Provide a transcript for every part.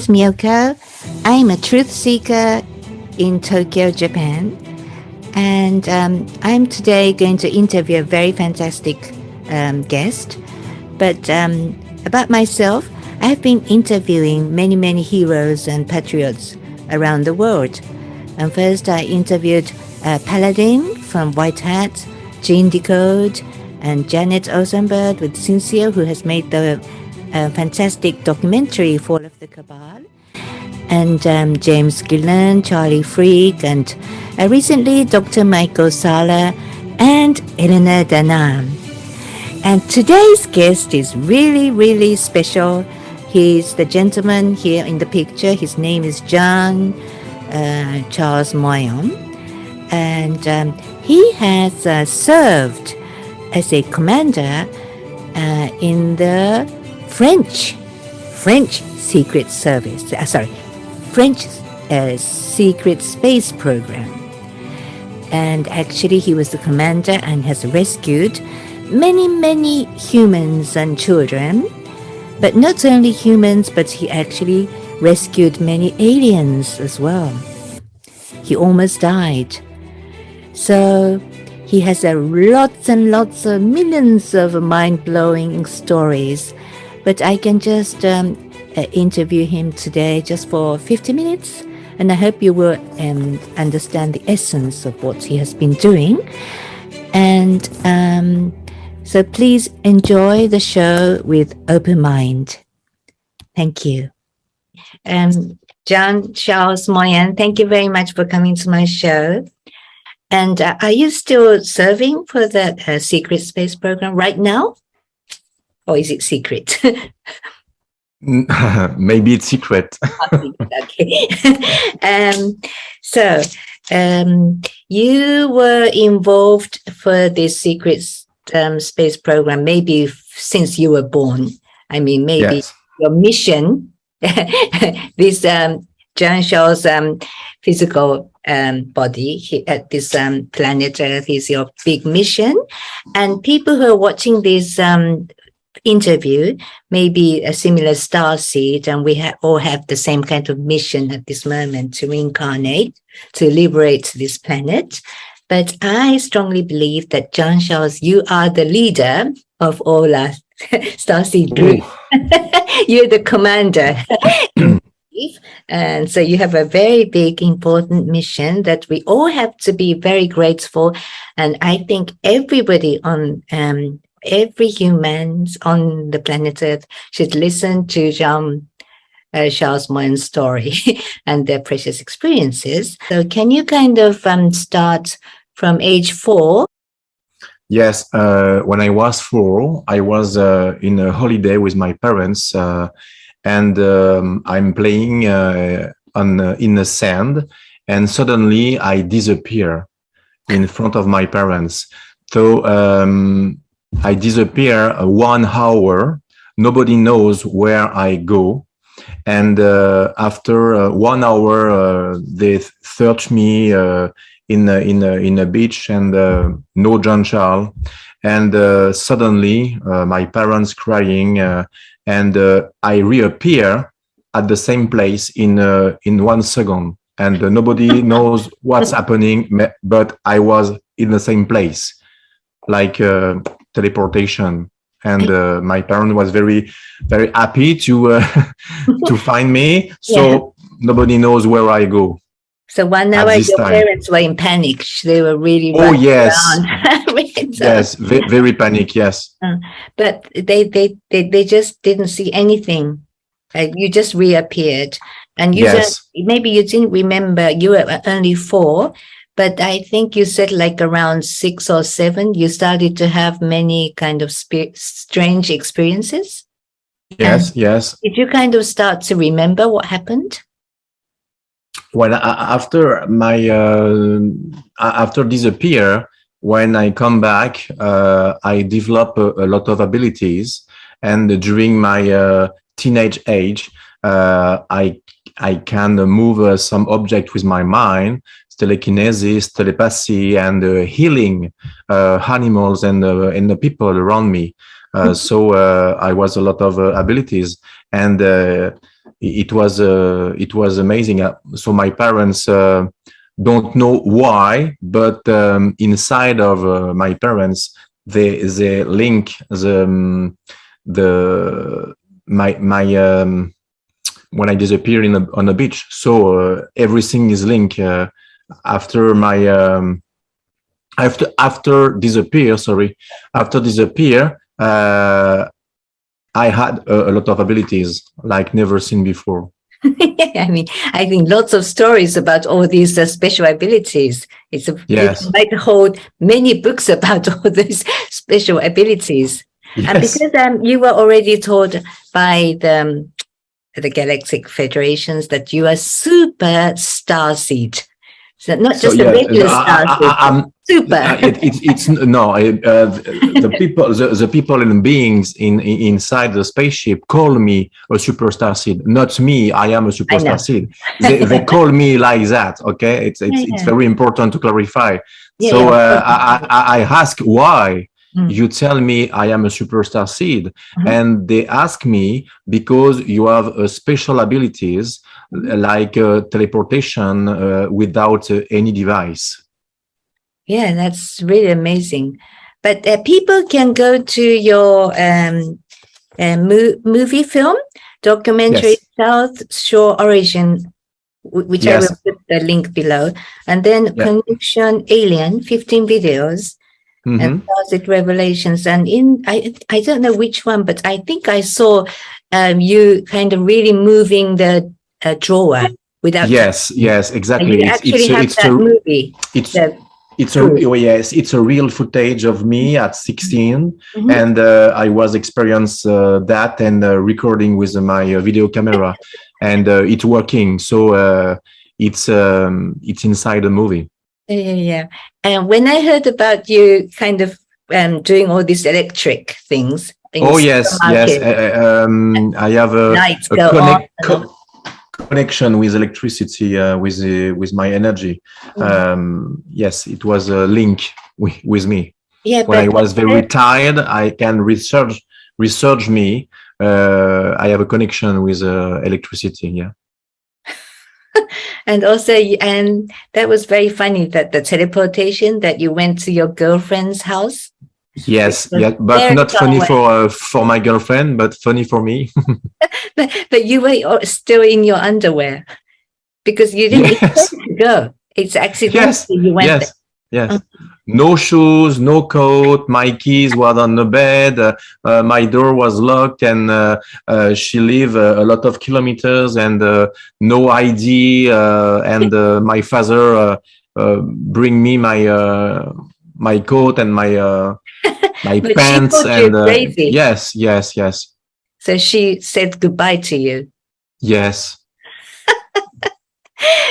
is Miyoko. I'm a truth seeker in Tokyo, Japan. And I'm today going to interview a very fantastic guest. But about myself, I've been interviewing many heroes and patriots around the world. And first I interviewed Paladin from White Hat, Jean Decode, and Janet Ozenberg with Sincere, who has made the fantastic documentary Fall of the Cabal. And James Gillen, Charlie Freak, and recently Dr. Michael Sala and Elena Danam. And today's guest is really special. He's the gentleman here in the picture. His name is Charles Moyen. And he has served as a commander in the French Secret Service. French Secret Space Program. And actually he was the commander and has rescued many humans and children. But not only humans, but he actually rescued many aliens as well. He almost died. So he has lots and lots of millions of mind-blowing stories. But I can just interview him today just for 50 minutes. And I hope you will understand the essence of what he has been doing. And so please enjoy the show with open mind. Thank you. Charles Moyen, thank you very much for coming to my show. And are you still serving for the secret space program right now? Or is it secret? Maybe it's secret. Okay. So you were involved for this secret space program maybe since you were born. I mean, maybe yes. Your mission, this Jean-Charles physical body at this planet Earth is your big mission. And people who are watching this interview may be a similar starseed, and we all have the same kind of mission at this moment to reincarnate, to liberate this planet. But I strongly believe that Jean-Charles, you are the leader of all our starseed group. You're the commander. And so you have a very big, important mission that we all have to be very grateful. And I think everybody on every humans on the planet Earth should listen to Charles Moyen's story and their precious experiences. So can you kind of start from age 4? Yes, when I was 4, I was in a holiday with my parents, and I'm playing in the sand, and suddenly I disappear in front of my parents. So I disappear 1 hour. Nobody knows where I go. And after 1 hour, they search me in a beach, and no Jean-Charles. And suddenly my parents crying, and I reappear at the same place in 1 second. And nobody knows what's happening, but I was in the same place, like teleportation. And my parent was very happy to to find me. So nobody knows where I go. So 1 hour your parents were in panic. They were really around. Yes, very panic. Yes. But they just didn't see anything. You just reappeared, and you maybe you didn't remember. You were only 4. But I think you said like around 6 or 7, you started to have many kind of strange experiences. Yes, yes. Did you kind of start to remember what happened? Well, after my after disappear, when I come back, I develop a lot of abilities, and during my teenage age, I can move some object with my mind. Telekinesis, telepathy, and healing animals and the people around me. So I was a lot of abilities, and it was amazing. So my parents don't know why, but inside of my parents, they link my when I disappear on the beach. So everything is linked. After my after disappear, I had a lot of abilities like never seen before. I mean, I think lots of stories about all these special abilities. Yes. It might hold many books about all these special abilities. Yes. And because you were already told by the Galactic Federations that you are super starseed. So not just a regular starseed, super. The people and beings inside the spaceship call me a super starseed. Not me. I am a super starseed. They call me like that. Okay, it's very important to clarify. I ask why. You tell me I am a superstar seed, and they ask me because you have special abilities like teleportation without any device. Yeah, that's really amazing. But people can go to your movie film, documentary, South Shore Origin, which I will put the link below, and then Connection Alien, 15 videos. And Starseed Revelations, and I don't know which one, but I think I saw you kind of really moving the drawer without. Yes, exactly. You actually have that movie. It's a real footage of me at 16, and I was experiencing that and recording with my video camera, and it's working. So it's inside the movie. Yeah. And when I heard about you kind of doing all these electric things. Yes. I have a connection with electricity, with my energy. Yes, it was a link with me. Yeah, when I was very tired, I can research me. I have a connection with electricity. Yeah. And also, and that was very funny that the teleportation that you went to your girlfriend's house. Yes, but not funny for my girlfriend, but funny for me. but you were still in your underwear because you didn't expect to go. It's accidental you went there. Yes. No shoes, no coat. My keys were on the bed. My door was locked, and she lived a lot of kilometers, and no ID. And my father bring me my coat and my pants. She thought you were crazy. Yes. So she said goodbye to you. Yes.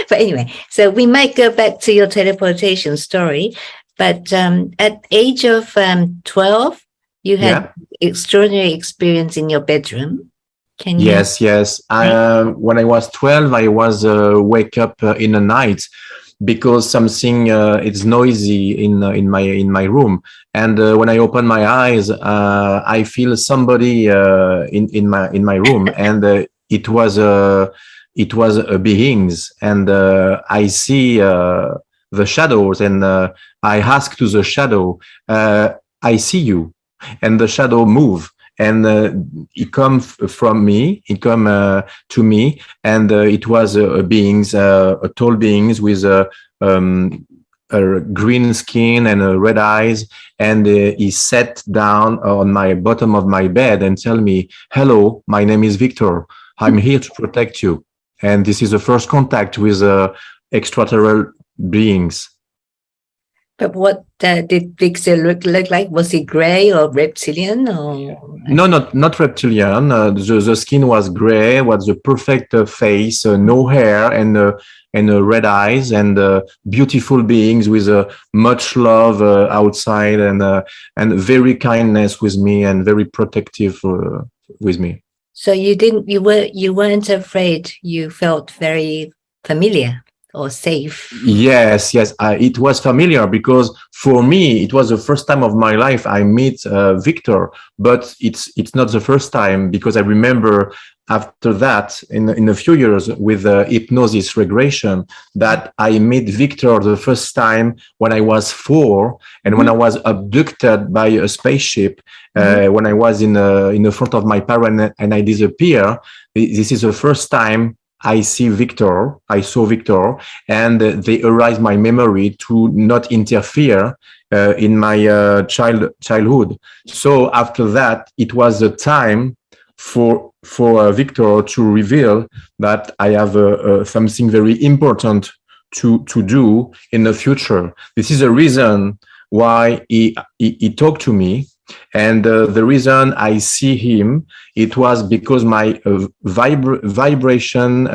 But anyway, so we might go back to your teleportation story. But at age of 12, you had extraordinary experience in your bedroom. Can you? Yes. When I was 12, I was wake up in the night because something is noisy in my room, and when I open my eyes, I feel somebody in my room, and it was beings, and I see the shadows, and I ask to the shadow, I see you, and the shadow move, and it come from me, it come to me, and it was beings, tall beings with a green skin and red eyes, and he sat down on my bottom of my bed and tell me, "Hello, my name is Victor. I'm here to protect you." And this is the first contact with extraterrestrial beings. But what did Victor look like? Was he gray or reptilian? Or no, not reptilian. The skin was gray. Was the perfect face, no hair, and red eyes, and beautiful beings with much love outside, and very kindness with me, and very protective with me. So you weren't afraid. You felt very familiar or safe? Yes, it was familiar because for me it was the first time of my life I meet Victor, but it's not the first time because I remember after that in a few years with hypnosis regression that I met Victor the first time when I was 4 and when I was abducted by a spaceship when I was in the front of my parents and I disappear. This is the first time I saw Victor, and they erased my memory to not interfere in my childhood. So after that, it was the time for Victor to reveal that I have something very important to do in the future. This is the reason why he talked to me. And the reason I see him, it was because my vibration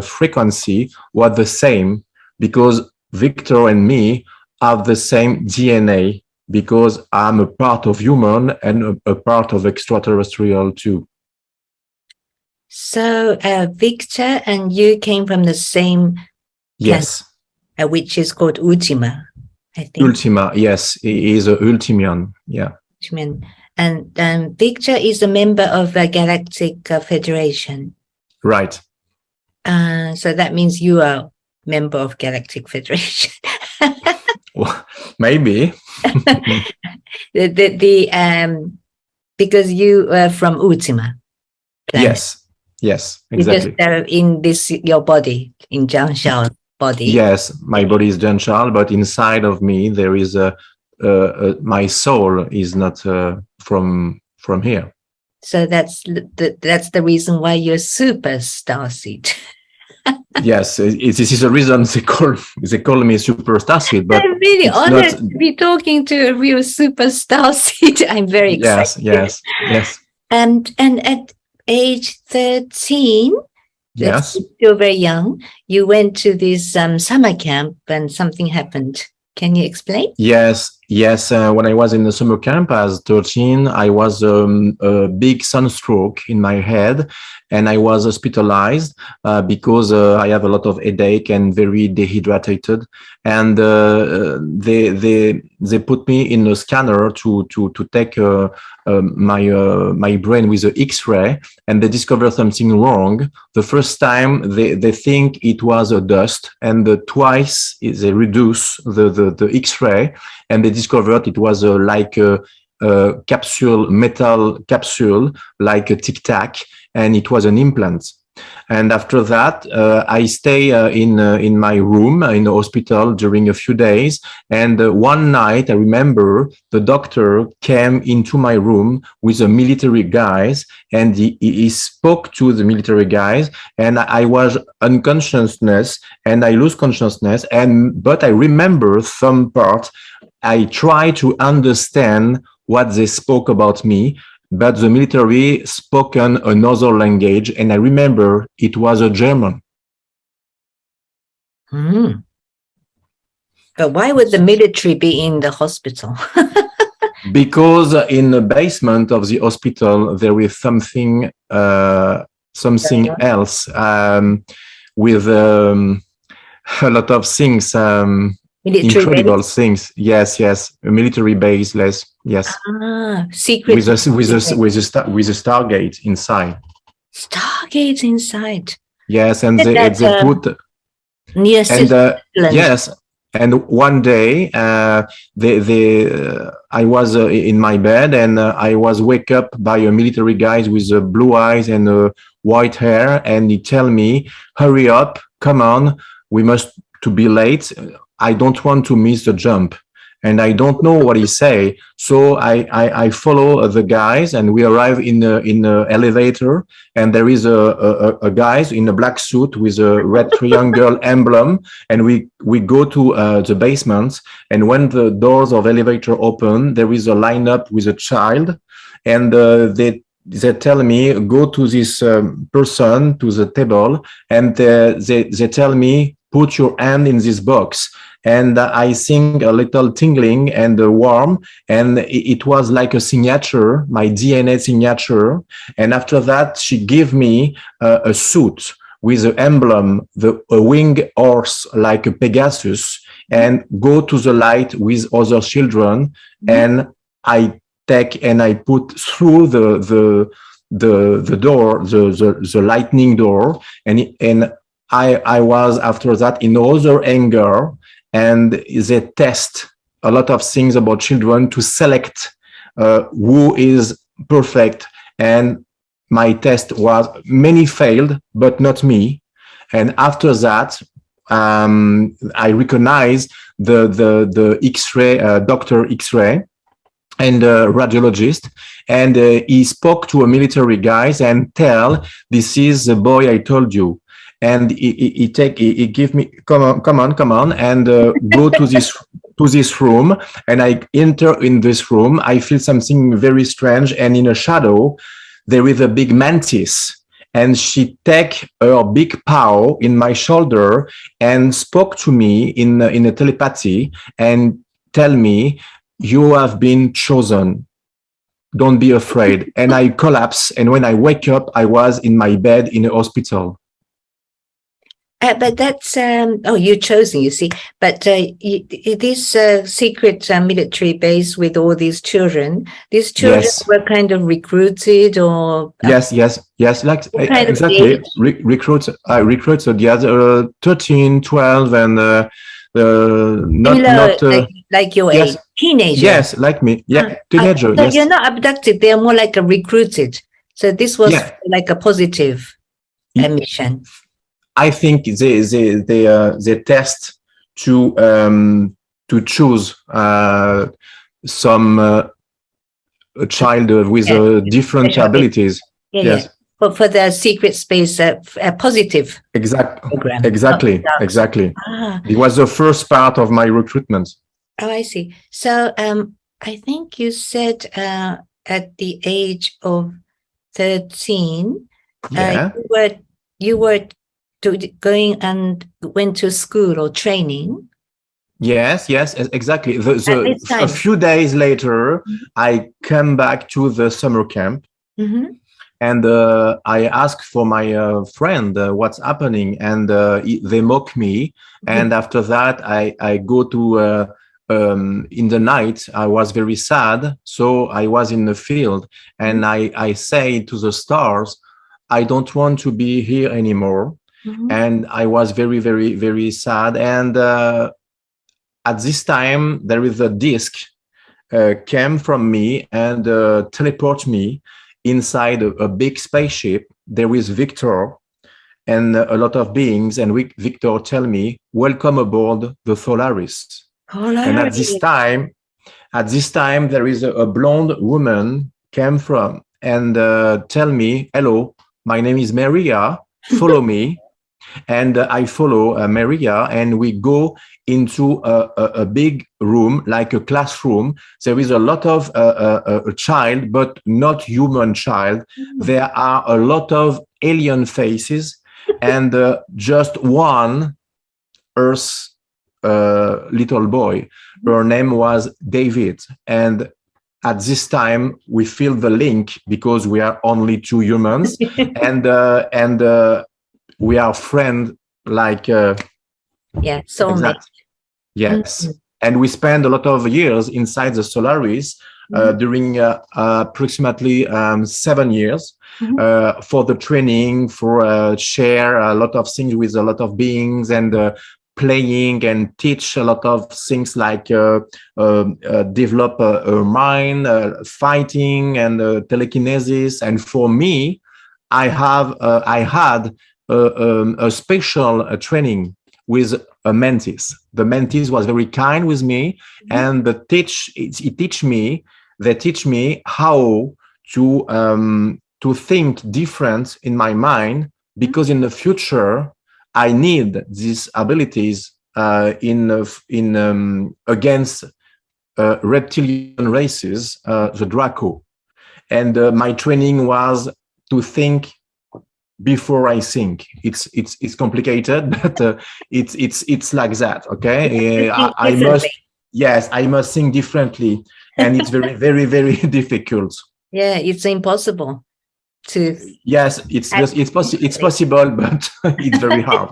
frequency was the same, because Victor and me have the same DNA, because I'm a part of human and a part of extraterrestrial too. So Victor and you came from the same yes, planet, which is called Ultima, I think. Ultima, yes, he is a Ultimian, yeah. And Victor is a member of the Galactic Federation. Right. So that means you are a member of Galactic Federation. Well, maybe. Because you are from Ultima planet. Yes, exactly. You're just in this, your body, in Jean Charles' body. Yes, my body is Jean Charles, but inside of me there is my soul is not from here. So that's the reason why you're super starseed. Yes, this is the reason they call me super starseed. But I'm really honored to be talking to a real super starseed. I'm very excited. Yes. And at age 13, yes, still very young, you went to this summer camp and something happened. Can you explain? Yes. When I was in the summer camp as 13, I was a big sunstroke in my head, and I was hospitalized because I have a lot of headache and very dehydrated. And they put me in a scanner to take my brain with an X-ray, and they discovered something wrong. The first time they think it was a dust, and twice they reduce the X-ray, and they discovered it was like a metal capsule, like a Tic Tac, and it was an implant. And after that, I stay in my room in the hospital during a few days. And one night, I remember the doctor came into my room with the military guys, and he spoke to the military guys, and I was unconsciousness, and I lose consciousness. But I remember some part. I try to understand what they spoke about me, but the military spoken another language, and I remember it was a German. But why would the military be in the hospital? Because in the basement of the hospital there is something else with a lot of things. Incredible things. Yes. A military base. Yes. Secret. With a Stargate inside. Stargate inside. Yes, and they put. Near yes, and one day I was in my bed, and I was wake up by a military guy with blue eyes and white hair, and he tell me, "Hurry up, come on, we must to be late. I don't want to miss the jump." And I don't know what he say. So I follow the guys, and we arrive in the elevator, and there is a guy in a black suit with a red triangle emblem, and we go to the basement. And when the doors of elevator open, there is a lineup with a child, and they tell me, go to this person to the table, and they tell me, put your hand in this box. And I think a little tingling and warm, and it was like a signature, my DNA signature. And after that, she gave me a suit with the emblem, a winged horse like a Pegasus, and go to the light with other children. And I put through the door, the lightning door, and I was after that in other anger, and they test a lot of things about children to select who is perfect. And my test was many failed, but not me. And after that, I recognized the X-ray, Dr. X-ray, and radiologist, and he spoke to a military guys and tell, this is the boy I told you. And he give me, come on, and go to this room. And I enter in this room. I feel something very strange, and in a shadow there is a big mantis, and she take her big paw in my shoulder and spoke to me in a telepathy and tell me, you have been chosen. Don't be afraid. And I collapse. And when I wake up, I was in my bed in a hospital. But that's, you're chosen, you see. But this secret military base with all these children were kind of recruited or... Yes, like exactly. Recruits, so the other 13, 12, and not like your age, teenager. Yes, like me. Yeah, teenager. So yes. You're not abducted. They're more like a recruited. So this was like a positive mission. I think they test to choose some a child with different abilities. Yes. For the secret space, a positive program. Exactly. It was the first part of my recruitment. Oh, I see. So I think you said at the age of 13, you were going and went to school or training. Yes, exactly. A few days later, I came back to the summer camp. And I asked for my friend what's happening, and they mock me. And after that, I go to in the night. I was very sad, so I was in the field, and I say to the stars, I don't want to be here anymore. And I was very, very, very sad. And at this time, there is a disc came from me and teleport me inside a big spaceship. There is Victor and a lot of beings, and Victor tell me, welcome aboard the Solaris. And at this time, there is a blonde woman came from and tell me, hello, my name is Maria, follow me. And I follow Maria, and we go into a big room, like a classroom. There is a lot of a child, but not human child. There are a lot of alien faces, and just one Earth little boy. Her name was David. And at this time, we feel the link because we are only two humans, and we are friends, like soulmate. Yes. And we spend a lot of years inside the Solaris during approximately 7 years for the training, for share a lot of things with a lot of beings, and playing and teach a lot of things, like develop a mind, fighting, and telekinesis. And for me, I had a special training with a mantis. The mantis was very kind with me, and they teach me how to think different in my mind, because in the future I need these abilities against reptilian races, the Draco. And my training was to think before I think. It's complicated, but it's like that. Okay, I must think differently, and it's very, very, very difficult. Yeah, it's impossible. to. Yes, it's possible, but it's very hard.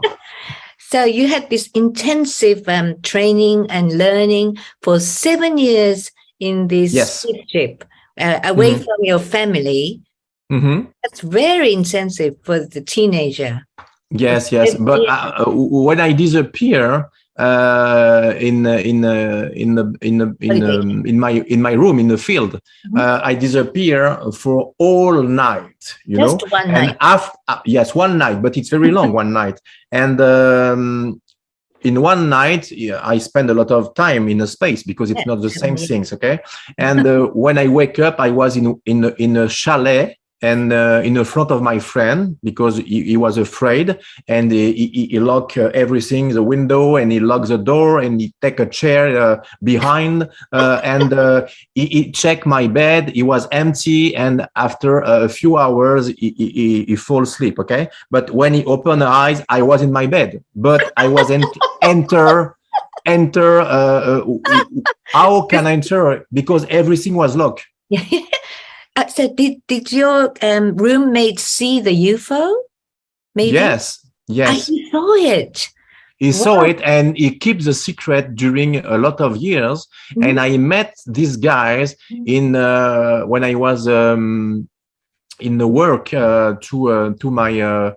So you had this intensive training and learning for 7 years in this spaceship, away from your family. That's very intensive for the teenager. Yes. But when I disappear in my room in the field, I disappear for all night. Just one night. Yes, one night, but it's very long. One night, and in one night, I spend a lot of time in a space because it's not the same things. Okay, and when I wake up, I was in a chalet. And in the front of my friend, because he was afraid, and he locked everything, the window, and he locked the door, and he take a chair behind, and he checked my bed. It was empty, and after a few hours, he fall asleep. Okay, but when he opened the eyes, I was in my bed, but I wasn't enter. How can I enter? Because everything was locked. So did your roommate see the UFO? Maybe? Yes. He saw it. He saw it, and he keeps the secret during a lot of years. And I met these guys in when I was in the work to my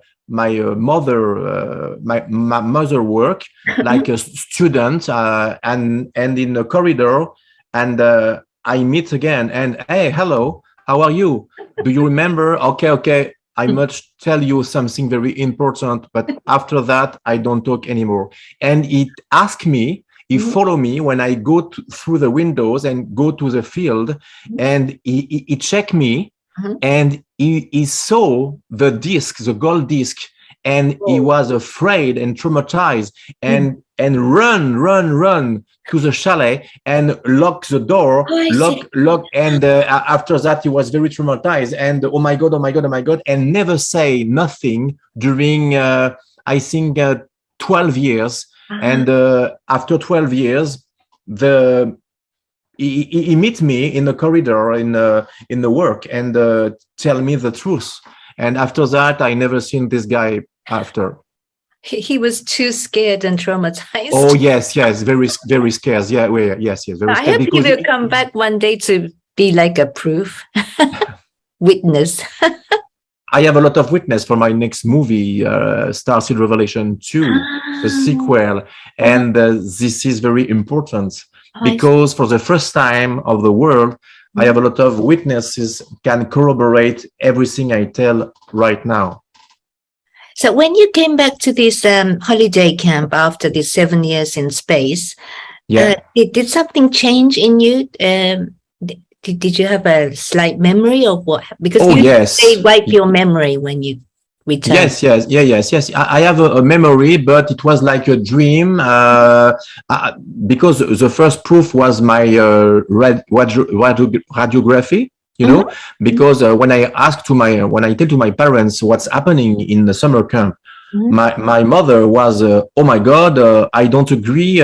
mother work like a student, and in the corridor, and I meet again, and hey, hello. How are you? Do you remember? Okay. I must tell you something very important, but after that, I don't talk anymore. And he asked me, he followed me when I go through the windows and go to the field, and he checked me, and he saw the disc, the gold disc, and he was afraid and traumatized, and run to the chalet and lock the door, lock, and after that he was very traumatized, and oh my god, and never say nothing during I think 12 years, and after 12 years, he meet me in the corridor in the work and tell me the truth, and after that I never seen this guy after. He was too scared and traumatized. Oh yes, very scared. Yes, very I scared. hope he will come back one day to be like a proof witness. I have a lot of witness for my next movie, Starseed Revelation 2, the sequel, and this is very important because for the first time of the world, I have a lot of witnesses can corroborate everything I tell right now. So when you came back to this holiday camp after these 7 years in space, did something change in you? Did you have a slight memory of what? Because they wipe your memory when you return. Yes. I have a memory, but it was like a dream because the first proof was my radiography. Because when I tell to my parents what's happening in the summer camp, my mother was, oh my God, I don't agree.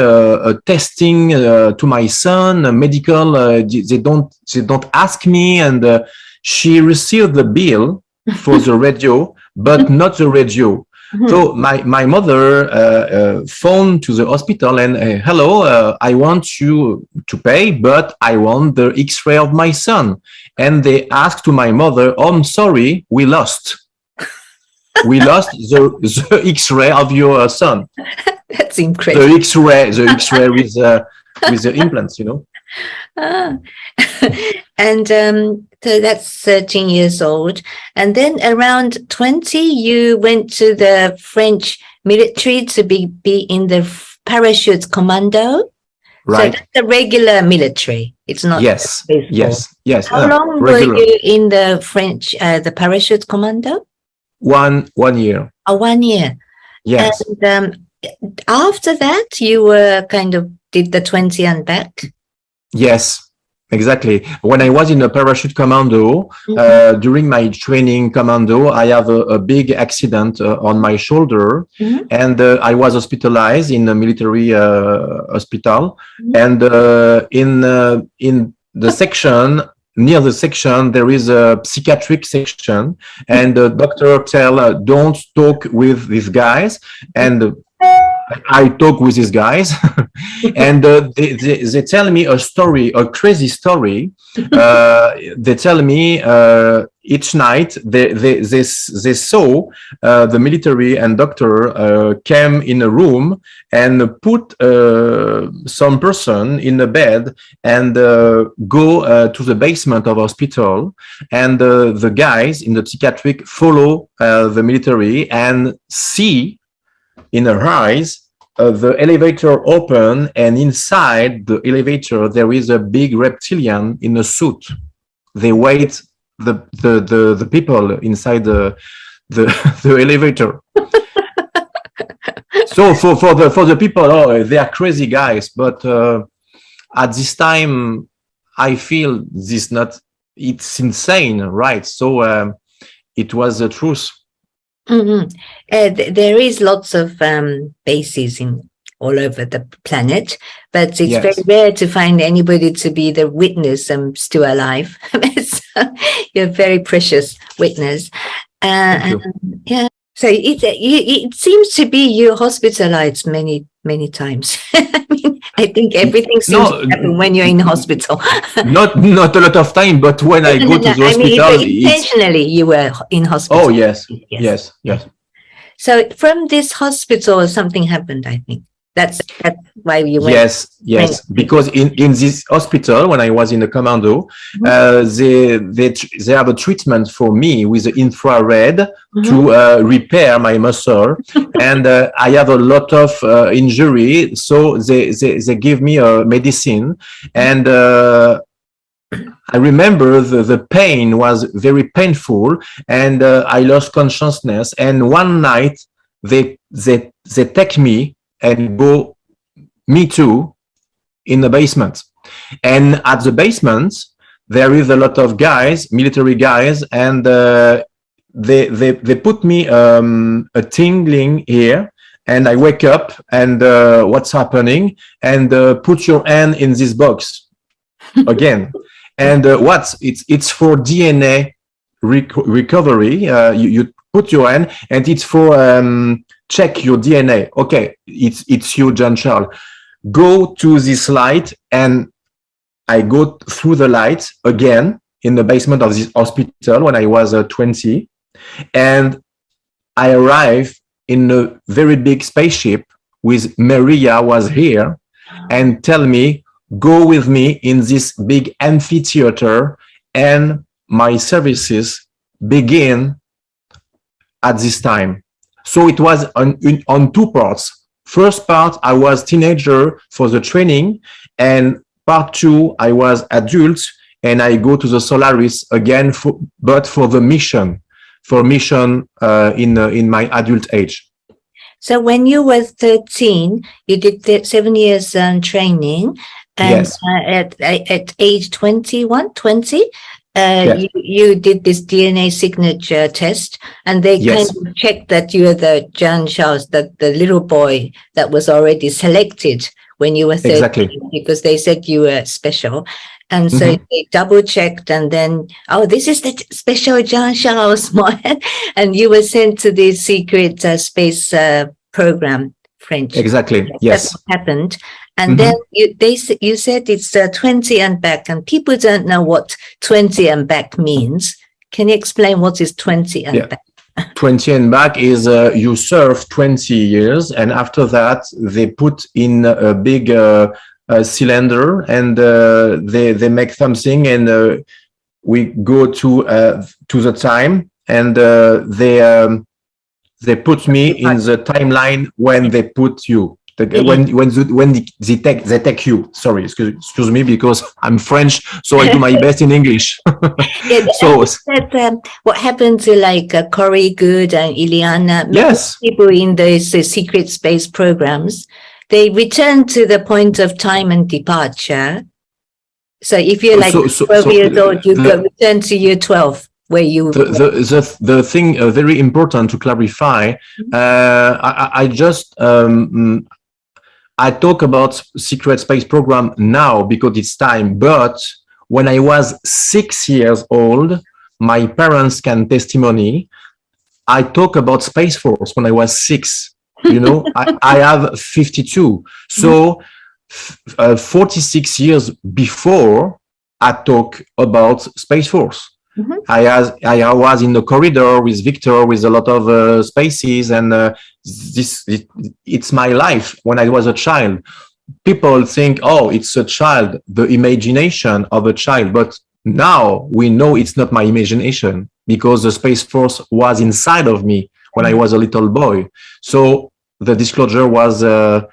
Testing to my son, medical, they don't ask me, and she received the bill for the radio, but not the radio. So my mother phoned to the hospital and hello, I want you to pay, but I want the X-ray of my son. And they asked to my mother, oh, I'm sorry, we lost. We lost the X-ray of your son. That's incredible. The X-ray with the implants, And so that's 13 years old. And then around 20, you went to the French military to be in the parachute commando. Right. So that's the regular military. It's not. Yes. How long regular. were you in the French, the parachute commando? 1 year. 1 year. Yes. And after that, you were did the 20 and back? Yes, exactly. When I was in a parachute commando, during my training commando, I have a big accident on my shoulder, and I was hospitalized in a military hospital. And in the section, near the section, there is a psychiatric section, and the doctor tell, don't talk with these guys. And I talk with these guys, and they tell me a story, a crazy story. They tell me each night they saw the military and doctor came in a room and put some person in a bed and go to the basement of hospital, and the guys in the psychiatric follow the military and see in her eyes the elevator open, and inside the elevator there is a big reptilian in a suit. They wait the people inside the elevator. So for the people, oh, they are crazy guys, but at this time I feel it's insane, right? So it was the truth. Mm-hmm. There is lots of bases in all over the planet, but it's very rare to find anybody to be the witness and still alive. So you're a very precious witness. Yeah. So it seems to be you hospitalized many times. I mean, I think everything seems to happen when you're in hospital. not a lot of time, but when I go to the hospital, I mean, intentionally you were in hospital. Oh yes. So from this hospital, something happened. I think that's why you went. Yes. Because in this hospital, when I was in the commando, they have a treatment for me with the infrared to repair my muscle, and I have a lot of injury, so they give me a medicine, and I remember the pain was very painful, and I lost consciousness. And one night they take me and go me too in the basement. And at the basement there is a lot of guys, military guys, and they put me a tingling here, and I wake up and what's happening? And put your hand in this box again. And it's for DNA recovery. You put your hand, and it's for check your DNA. Okay, it's you, Jean Charles. Go to this light, and I go through the light again in the basement of this hospital when I was 20, and I arrive in a very big spaceship with Maria was here, and tell me, go with me in this big amphitheater, and my services begin at this time. So it was on two parts. First part, I was teenager for the training, and part two, I was adult, and I go to the Solaris again, but for the mission, in my adult age. So when you were 13, you did 7 years training, and at age 20, you did this DNA signature test, and they kind of checked that you were the Jean Charles, the little boy that was already selected when you were 13, because they said you were special. And so they double checked, and then, this is the special Jean Charles Moyen, and you were sent to the secret space program, French. Exactly. Yes. That's what happened. And then you said it's 20 and back, and people don't know what 20 and back means. Can you explain what is 20 and back? 20 and back is you serve 20 years, and after that they put in a big cylinder, and they make something, and we go to the time, and they put me in the timeline when they put you. When they take you. Sorry, excuse me, because I'm French, so I do my best in English. So what happened to like Corey Good and Ileana? People in those secret space programs, they return to the point of time and departure. So if you're like 12 years old, you return to year 12. Where you the thing very important to clarify. I just I talk about secret space program now because it's time, but when I was 6 years old, my parents can testimony, I talk about Space Force when I was 6. I have 52. So 46 years before, I talk about Space Force. Mm-hmm. I was in the corridor with Victor with a lot of spaces, and it's my life when I was a child. People think, oh, it's a child, the imagination of a child. But now we know it's not my imagination because the Space Force was inside of me when I was a little boy. So the disclosure was that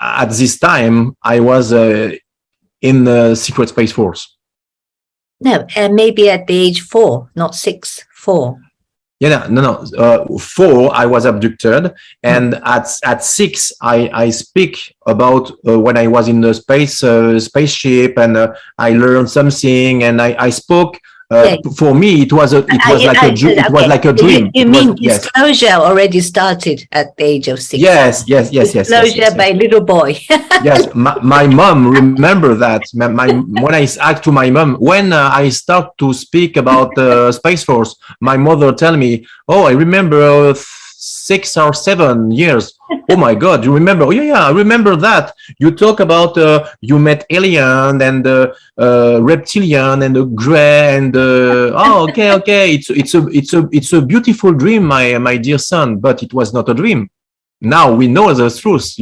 at this time I was in the Secret Space Force. No, maybe at the age 4, not 6, 4. Yeah, no. 4, I was abducted, and at 6, I speak about when I was in the spaceship, and I learned something, and I spoke. For me, it was like a dream. You mean disclosure already started at the age of 6? Yes. Disclosure by little boy. Yes, my mom remember that. When I asked to my mom, when I start to speak about Space Force, my mother tell me, oh, I remember 6 or 7 years. Oh my God, you remember? Oh yeah, I remember that. You talk about you met alien and reptilian and the gray and okay. It's a beautiful dream, my dear son, but it was not a dream. Now we know the truth,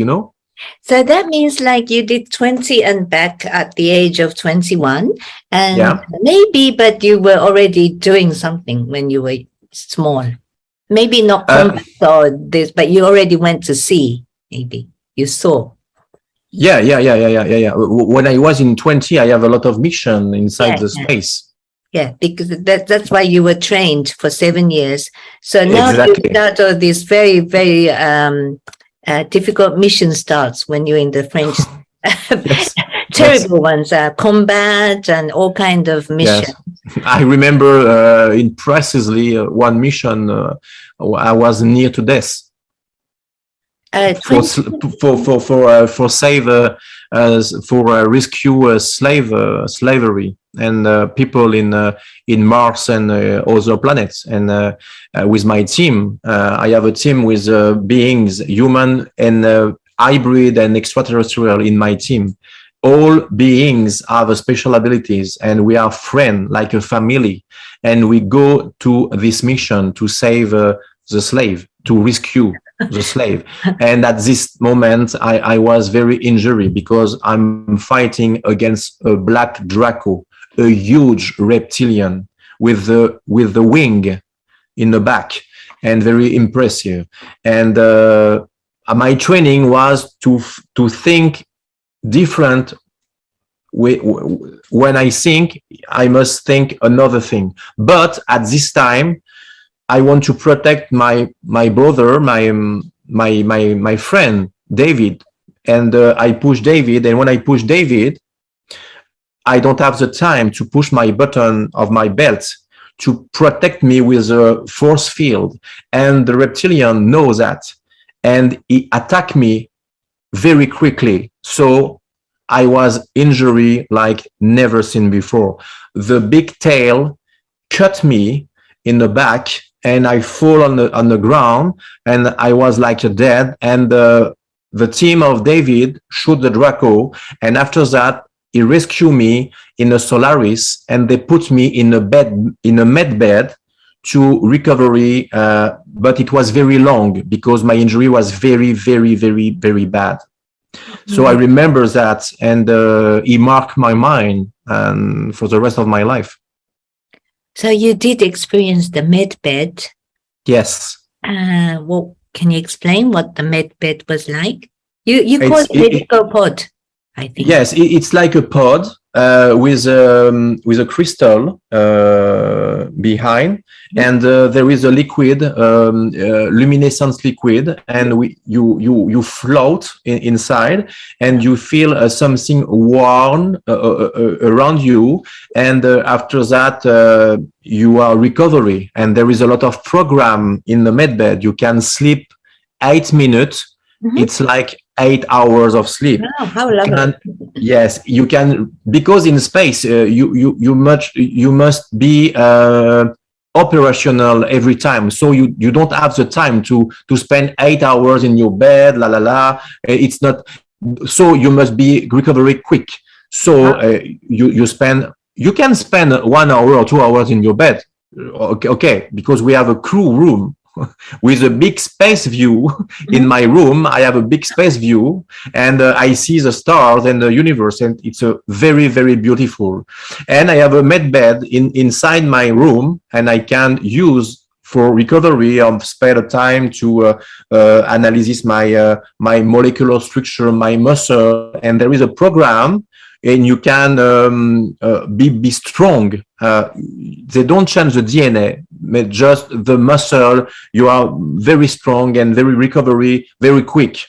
So that means like you did 20 and back at the age of 21, and maybe, but you were already doing something when you were small. Maybe not combat or this, but you already went to sea. Maybe you saw. Yeah. When I was in 20, I have a lot of mission inside the space. Yeah, because that's why you were trained for 7 years. So now you start all these very, very difficult mission starts when you're in the French. Terrible ones, combat and all kind of missions. Yes. I remember in precisely one mission, I was near to death for rescue slavery and people in Mars and other planets. And with my team, I have a team with beings, human and hybrid and extraterrestrial in my team. All beings have special abilities, and we are friends, like a family. And we go to this mission to save the slave, to rescue the slave. And at this moment, I was very injured because I'm fighting against a black Draco, a huge reptilian with the wing in the back, and very impressive. And my training was to think different. When I think, I must think another thing. But at this time, I want to protect my brother, my friend David, and I push David. And when I push David, I don't have the time to push my button of my belt to protect me with a force field. And the reptilian knows that, and he attacked me very quickly. So I was injured like never seen before. The big tail cut me in the back, and I fall on the ground, and I was like dead. And the team of David shoot the Draco, and after that, he rescued me in a Solaris, and they put me in a med bed to recovery. But it was very long because my injury was very, very, very, very bad. So I remember that, and he marked my mind and for the rest of my life. So you did experience the med bed. Yes. Well, can you explain what the med bed was like? You call it medical pod, I think. Yes, it's like a pod with a crystal behind, and there is a liquid, luminescent liquid, and you float inside, and you feel something warm around you, and after that you are recovery, and there is a lot of program in the medbed. You can sleep 8 minutes it's like 8 hours of sleep. Oh, how lovely. Yes, you can, because in space, you must be operational every time. So you don't have the time to spend 8 hours in your bed, It's not, so you must be recovery quick. So you can spend 1 hour or 2 hours in your bed. Okay, because we have a crew room with a big space view. In my room, I have a big space view, and I see the stars and the universe, and it's a very, very beautiful. And I have a med bed inside my room, and I can use for recovery of spare time to analyze my molecular structure, my muscle, and there is a program. And you can be strong. They don't change the DNA, but just the muscle. You are very strong and very recovery, very quick.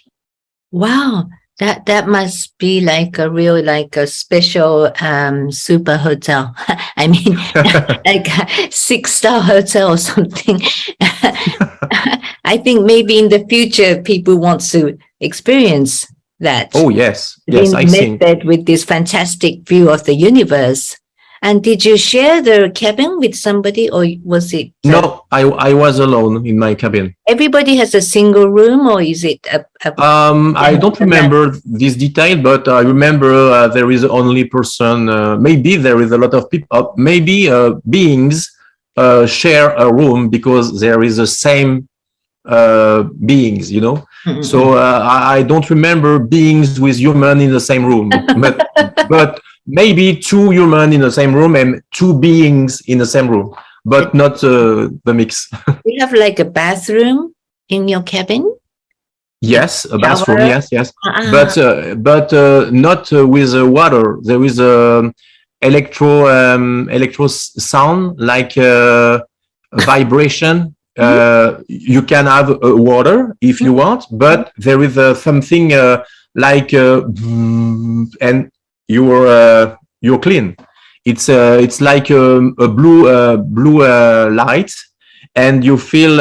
Wow, that must be like a real, like a special super hotel. I mean, like a 6-star hotel or something. I think maybe in the future people want to experience that. Oh yes, I think. With this fantastic view of the universe. And did you share the cabin with somebody, or was it? No, I was alone in my cabin. Everybody has a single room, or is it I don't remember this detail, but I remember there is only person. Maybe there is a lot of people. Maybe beings share a room because there is the same beings, you know. So I don't remember beings with human in the same room, but maybe 2 human in the same room and 2 beings in the same room, but not the mix. You have like a bathroom in your cabin? Yes, a bathroom. Yes. But not with water. There is electro sound, like vibration. You can have water if you want, but there is something like and you're clean. It's like a blue light, and you feel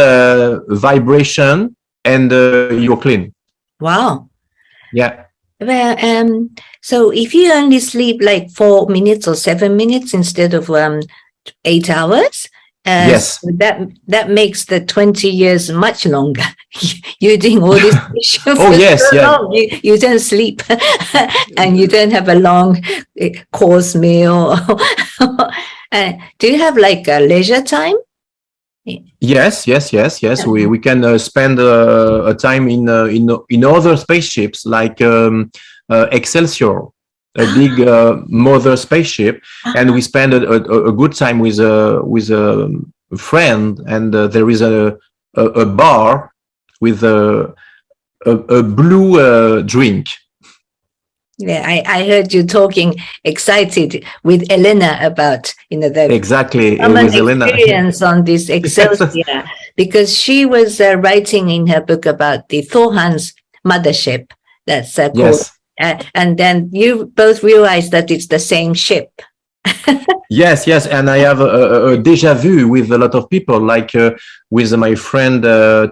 vibration, and you're clean. Wow. Yeah. Well, so if you only sleep like 4 minutes or 7 minutes instead of 8 hours. Yes, so that makes the 20 years much longer. You're doing all this mission for so long. You don't sleep and you don't have a long course meal. Do you have like a leisure time? Yes. We can spend a time in other spaceships, like Excelsior, a big mother spaceship, and we spend a good time with a friend, and there is a bar with a blue drink. Yeah, I heard you talking excited with Elena about the exactly common with Elena experience on this Excelsior, because she was writing in her book about the Thorhan's mothership. That's called. Yes. And then you both realize that it's the same ship. Yes, and I have a déjà vu with a lot of people, like with my friend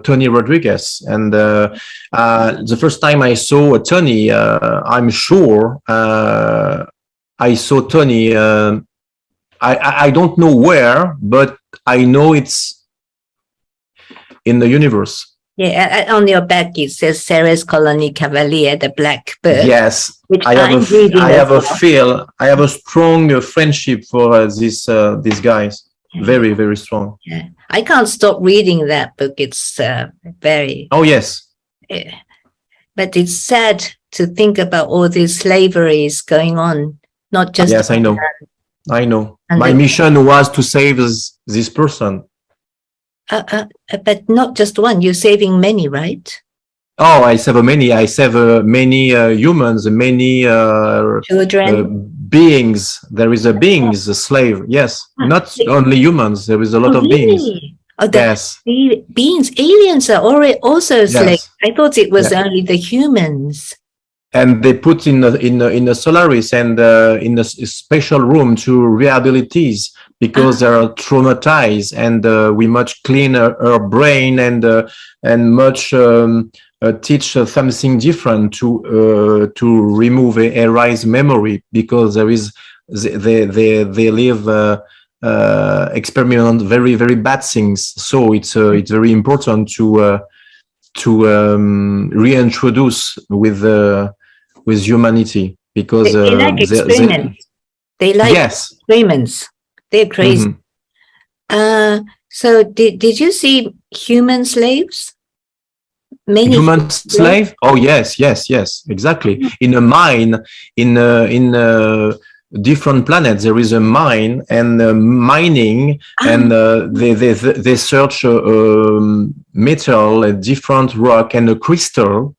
Tony Rodriguez. And the first time I saw Tony, I'm sure I saw Tony. I don't know where, but I know it's in the universe. Yeah, on your back it says Ceres Colony Cavalier, the black bird. Yes, I have a strong friendship for these guys. Very, very strong. Yeah. I can't stop reading that book. It's very. Oh yes. But it's sad to think about all these slaveries going on. Not just. Yes, I know. And my mission was to save this person. But not just one. You're saving many, right? Oh, I save many. I save many humans, many children, beings. There is a beings, a slave. Yes, not only humans. There is a lot of beings. Oh, yes, the beings, aliens are also slaves. I thought it was only the humans. And they put in the Solaris and in a special room to rehabilitate, because they are traumatized, and we much clean her brain and much teach something different to remove erase memory, because they live experiment very, very bad things. So it's very important to reintroduce with humanity, because they like experiments. They like experiments. They're crazy. So did you see human slaves? Many human slave? Oh yes, exactly. In a mine, in different planets, there is a mine, and mining, and they search metal, a different rock, and a crystal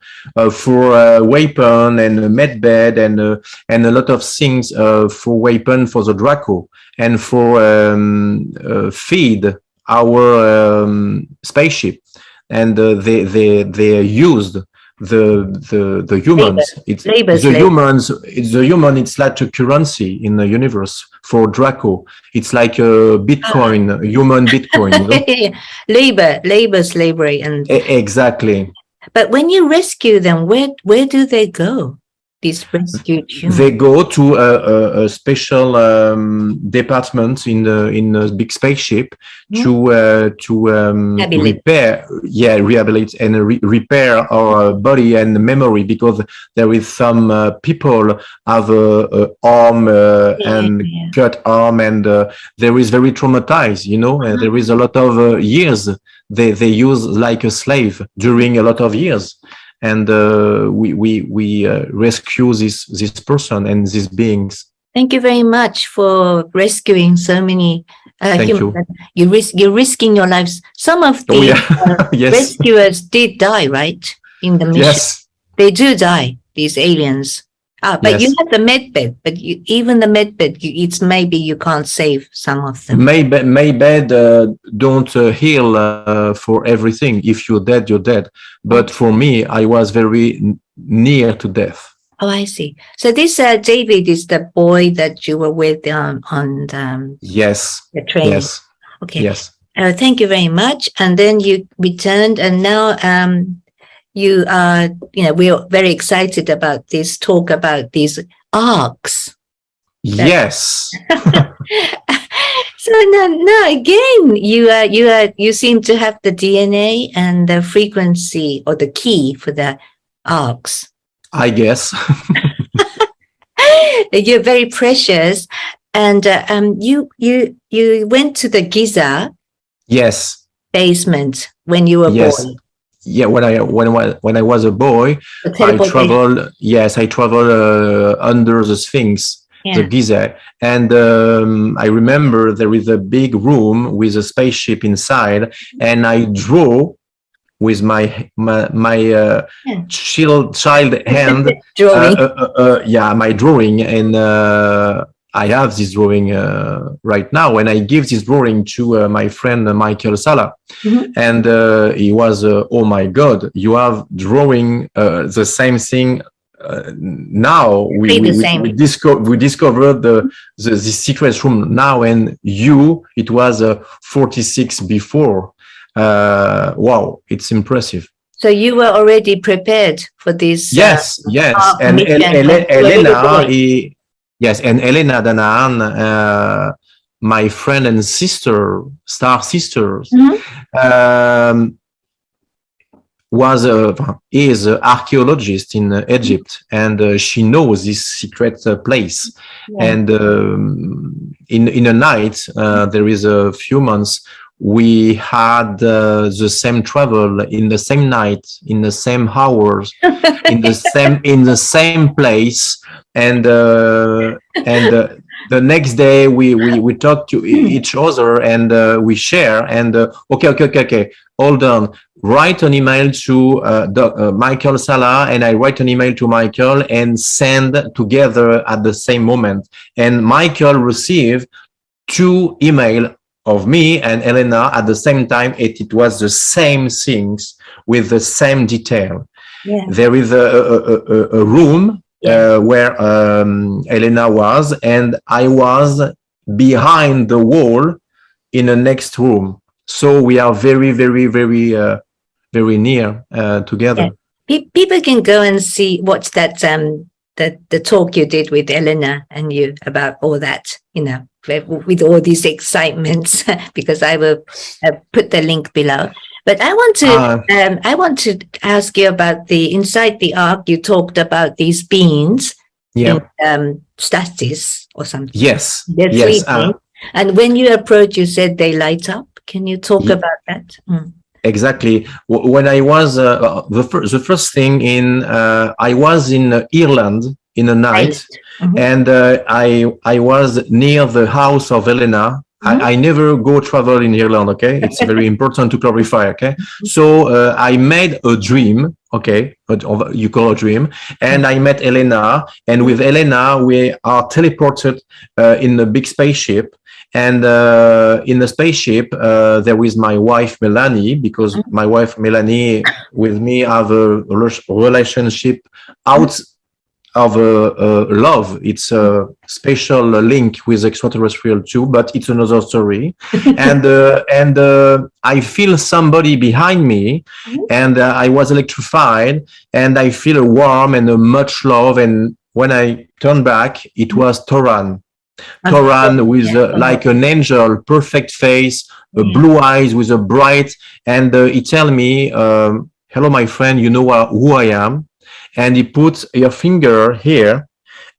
for a weapon, and a medbed, and a lot of things for weapon for the Draco, and for feed our spaceship. And they used the humans. The human. It's like a currency in the universe for Draco. It's like a Bitcoin, human Bitcoin. labor, slavery, and exactly. But when you rescue them, where do they go? These rescued humans. They go to a special department in a big spaceship to rehabilitate and repair our body and memory, because there is some people have a arm and cut arm, and there is very traumatized, and there is a lot of years they use like a slave during a lot of years. And we rescue this person and these beings. Thank you very much for rescuing so many humans. You're risking your lives. Some of the rescuers did die, right? In the mission. Yes. They do die, these aliens. But you have the medbed, but even the medbed, it's maybe you can't save some of them. Medbed don't heal for everything. If you're dead, you're dead. But for me, I was very near to death. Oh, I see. So this David is the boy that you were with on the train. Yes. Okay. Yes. Thank you very much. And then you returned, and now you are, we are very excited about this talk about these arcs. Yes. So now again, you seem to have the DNA and the frequency, or the key for the arcs. I guess. You're very precious, and you went to the Giza basement when you were born. Yeah, when I was a boy, I traveled. Yes, I traveled under the Sphinx, the Giza, and I remember there is a big room with a spaceship inside, and I draw with my child hand, my drawing, and I have this drawing right now, and I give this drawing to my friend Michael Sala, and he was, oh my God, you have drawing the same thing. Now we discovered the secret room now, and it was 46 before. Wow, it's impressive. So you were already prepared for this. Yes, and Elena. And Elena Danaan, my friend and sister, star sisters, is an archaeologist in Egypt, and she knows this secret place. And in a night, there is a few months, we had the same travel in the same night, in the same hours, in the same place, and the next day we talk to each other, and we share, and okay, hold on, write an email to Michael Sala, and I write an email to Michael and send together at the same moment, and Michael received 2 emails of me and Elena at the same time. It was the same things with the same detail. There is a room where Elena was, and I was behind the wall in the next room. So we are very, very, very, very near together. People can go and watch that the talk you did with Elena and you about all that, with all these excitements, because I will put the link below. But I want to ask you about inside the ark. You talked about these beings, in stasis or something. Yes, They're sleeping, and when you approach, you said they light up. Can you talk about that? Exactly. When I was the first thing I was in Ireland in the night, and I was near the house of Elena. I never go travel in Ireland. Okay, it's very important to clarify. Okay, so I made a dream. Okay, you call a dream, and I met Elena, and with Elena we are teleported in a big spaceship. And in the spaceship, there is my wife, Melanie, because my wife, Melanie, with me have a relationship out of love. It's a special link with extraterrestrial too, but it's another story. and I feel somebody behind me, and I was electrified, and I feel a warm and a much love. And when I turned back, it was Toran. Toran with like an angel, perfect face, blue eyes with a bright, and he tell me, hello, my friend, you know who I am? And he puts your finger here,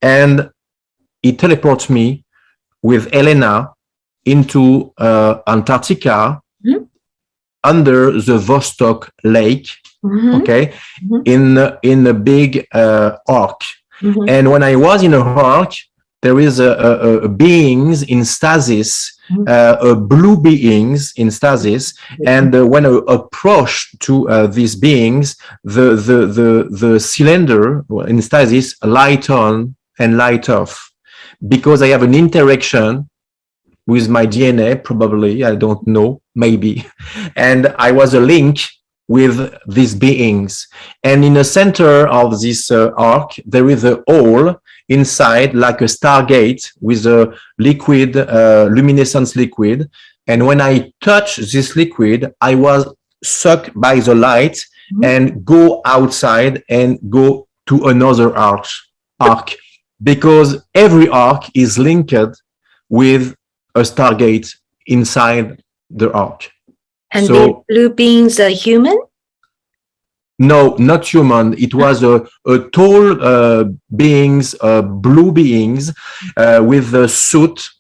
and he teleports me with Elena into Antarctica, under the Vostok Lake, okay, in a big ark. And when I was in a ark, there is a beings in stasis, blue beings in stasis, and when I approach to these beings, the cylinder in stasis light on and light off, because I have an interaction with my DNA, probably, I don't know, maybe, and I was a link with these beings. And in the center of this arc, there is a hole inside, like a stargate with a liquid, luminescence liquid. And when I touch this liquid, I was sucked by the light and go outside and go to another arc, because every arc is linked with a stargate inside the arc. And the blue beings are human? No, not human. It was a tall beings, blue beings with a suit,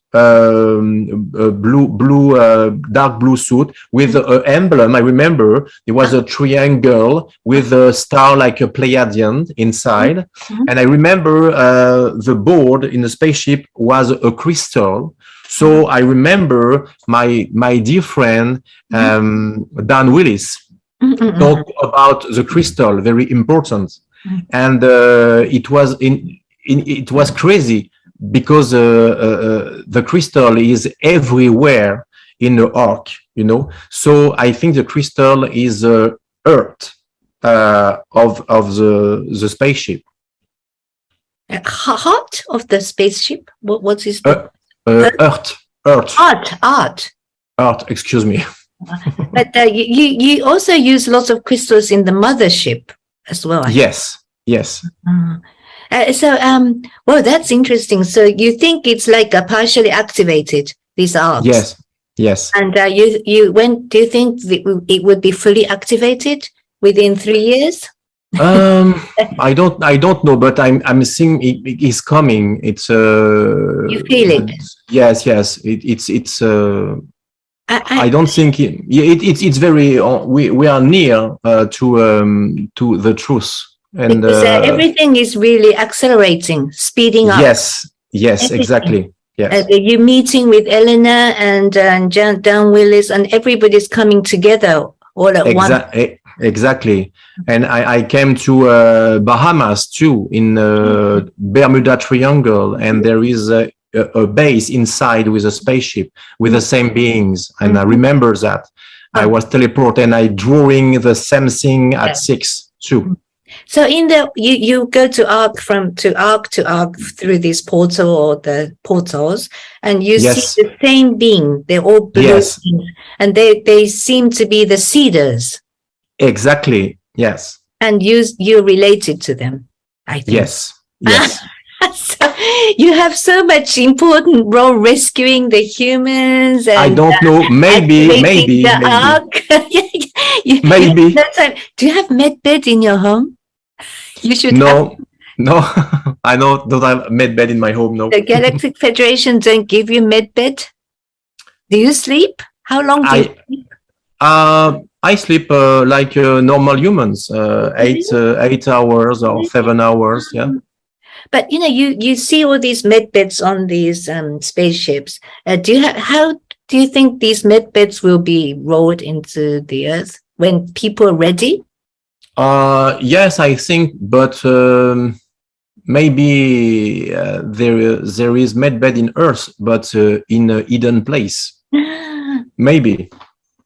dark blue suit with an emblem. I remember it was a triangle with a star like a Pleiadian inside. And I remember the board in the spaceship was a crystal. So I remember my dear friend Dan Willis talk about the crystal, very important, and it was crazy, because the crystal is everywhere in the arc, So I think the crystal is Earth of the spaceship. Heart of the spaceship. What is Earth. Art. Excuse me. But you also use lots of crystals in the mothership as well. Yes. Well, that's interesting. So you think it's like a partially activated, these arcs? Yes. And do you think it would be fully activated within 3 years? I don't know, but I'm seeing it is coming. It's you feel it? Yes. It's I don't think it's very. We are near to the truth, and because everything is really accelerating, speeding up. Yes, everything. Exactly. Yes. You're meeting with Elena and Dan Willis, and everybody's coming together all at once. Exactly. And I came to Bahamas too, in Bermuda Triangle, and there is a base inside with a spaceship with the same beings, and I remember that I was teleported and I drawing the same thing at 6 too. So you go to arc to arc through this portal or the portals, and you see the same being. They're all blue beings, and they seem to be the seeders. Exactly. Yes. And you're related to them, I think. Yes. Yes. So you have so much important role rescuing the humans. And, I don't know. Maybe. the ark. Maybe. Do you have medbed in your home? You should. No. I don't have medbed in my home. No. The Galactic Federation don't give you medbed. Do you sleep? How long do you sleep? I sleep like normal humans, 8 hours or 7 hours. Yeah. But you see all these medbeds on these spaceships. How do you think these medbeds will be rolled into the Earth when people are ready? Yes, I think, but maybe there is medbed in Earth, but in a hidden place. Maybe.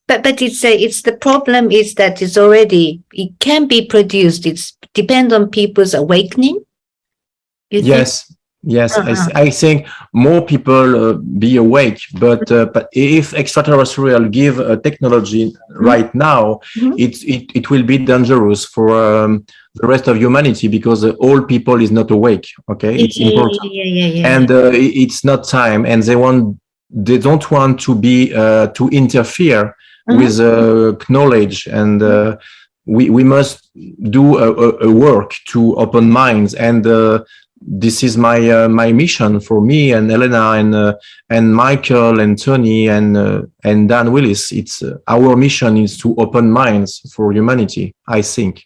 But it's the problem is that it can be produced. It's depend on people's awakening. Yes. I think more people be awake, but if extraterrestrial give a technology right now, it will be dangerous for the rest of humanity because all people is not awake. Okay, it's important, and it's not time, and they don't want to be to interfere with knowledge, and we must do a work to open minds, and this is my mission for me and Elena and Michael and Tony and Dan Willis. It's our mission is to open minds for humanity, I think.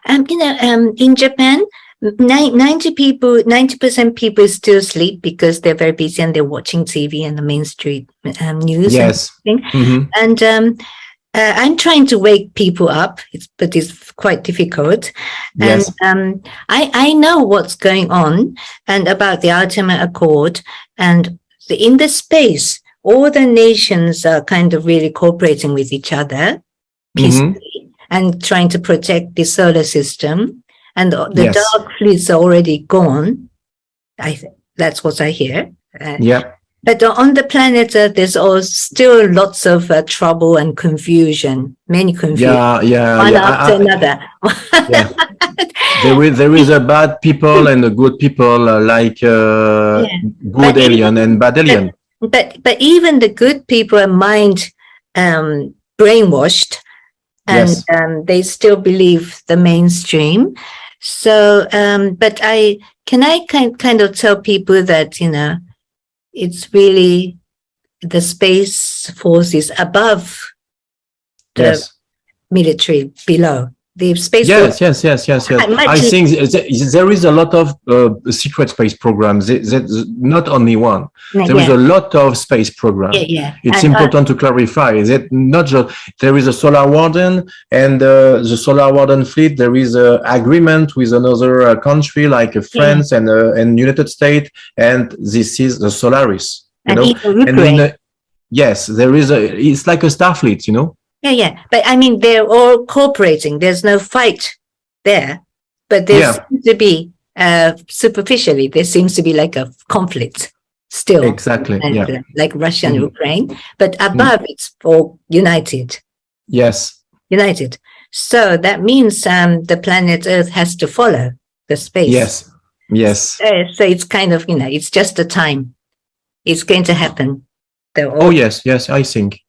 In Japan, 90% people still sleep because they're very busy and they're watching TV and the mainstream news. Yes. And I'm trying to wake people up, but it's quite difficult. Yes. And I know what's going on and about the Ultimate Accord, and in the space, all the nations are kind of really cooperating with each other peacefully and trying to protect the solar system. And the dark fleets are already gone. That's what I hear. But on the planet Earth, there's still lots of trouble and confusion, many confusion, one after another. There is a bad people and a good people, like good alien and bad alien. But even the good people are mind brainwashed, and they still believe the mainstream. So, but I kind of tell people that it's really the space forces above the military below. The space yes. I think there is a lot of secret space programs. There's not only one. There is a lot of space programs. It's important to clarify that not just there is a Solar Warden and the Solar Warden fleet. There is an agreement with another country like France and United States, and this is the Solaris. And then, yes, there is it's like a Starfleet. But I mean, they're all cooperating. There's no fight there, but there seems to be, superficially, there seems to be like a conflict still. Exactly, like Russia and Ukraine, but above it's all united. Yes. United. So that means the planet Earth has to follow the space. Yes. So it's kind of, it's just a time. It's going to happen. Yes, I think.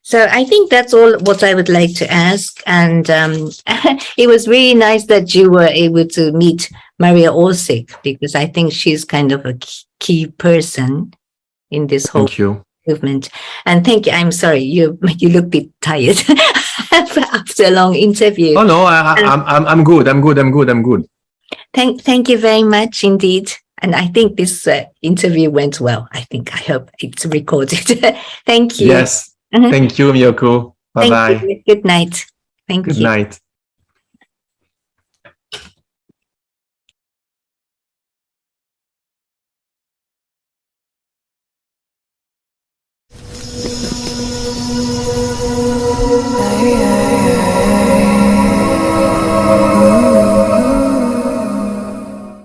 So I think that's all what I would like to ask. And it was really nice that you were able to meet Maria Orsic, because I think she's kind of a key person in this whole movement. And thank you. I'm sorry, you look a bit tired after a long interview. Oh no, I'm good. I'm good. Thank you very much indeed. And I think this interview went well. I hope it's recorded. Thank you. Yes. Thank you, Miyoko. Bye-bye. Thank you. Good night. Thank you. Good night.